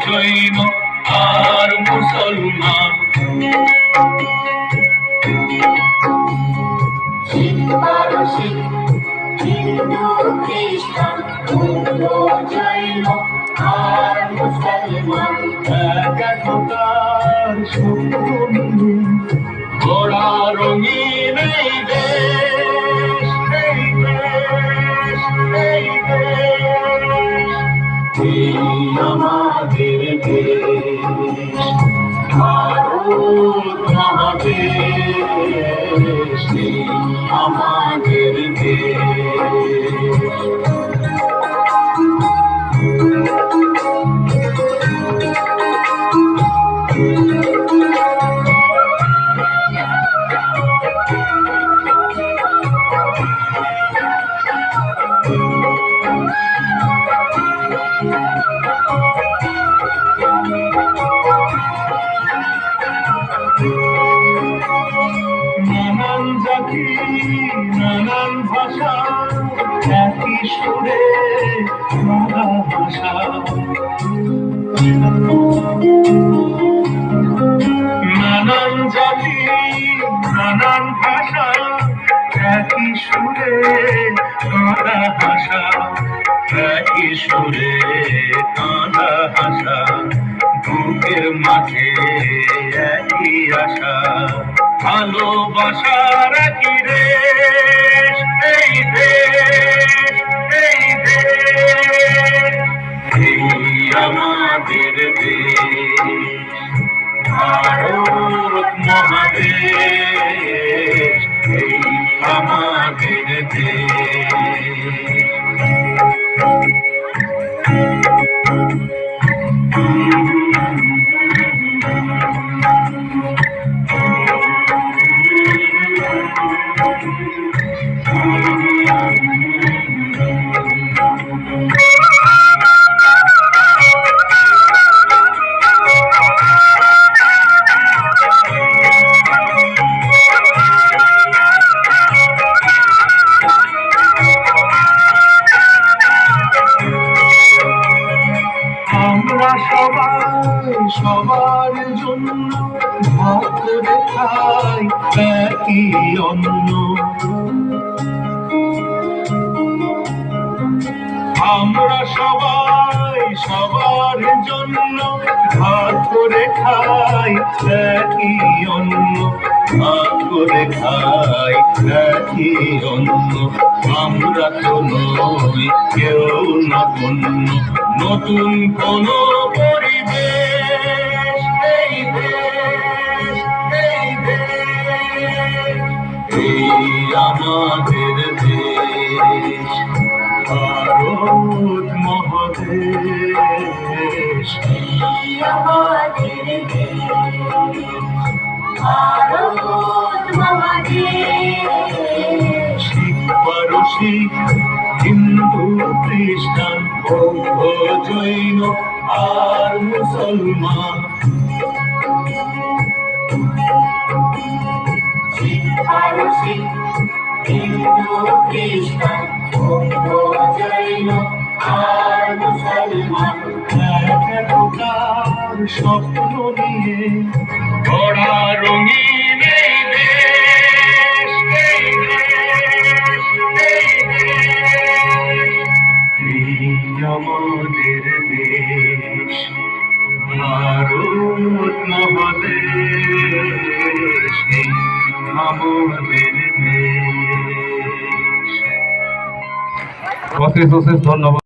জৈন আর মুসলমান। হিন্দু খ্রিস্টান বৌদ্ধ জৈন আর মুসলমান একতার শক্তি গোড়া রঙিন এই দেশ, এই দেশ, এই দেশ, এই আমাদের দেশ, ভারত মহাদেশ, এই আমাদের দেশ। নানান জাতি নানান ভাষা একই সুরে বাংলা ভাষা। নানান জাতি নানান ভাষা একই সুরে কাঁদা ভাষা, একই সুরে কাঁদা ভাষা, বুকের মাঝে একই আশা, ভালোবাসার একই রেশ, এই দেশ, এই দেশ, এই আমাদের দেশ, ভারত মহাদেশ, এই আমাদের দেশ। আমরা সবাই সবার জন্য ভাগ করে খাই একই অন্ন। আমরা সবাই সবার জন্য ভাগ করে খাই একই অন্ন, ভাগ করে খাই একই অন্ন। আমরা তো নই কেউ নতুন, নতুন কোন পরিবেশ, এই দেশ, এই দেশ, এই আমাদের দেশ, ভারত মহাদেশ, এই আমাদের দেশ, ভারত মহাদেশ। শিখ পারসিক হিন্দু খ্রিস্টান বৌদ্ধ জৈন আর মুসলমান। শিখ পারসিক হিন্দু খ্রিস্টান বৌদ্ধ জৈন আর মুসলমান একতার স্বপ্ন নিয়ে গড়া রঙিন এই দেশ, এই দেশ, এই দেশ, এই আমাদের দেশ, ভারত মহাদেশ, এই আমাদের দেশ। অশেষ অশেষ ধন্যবাদ।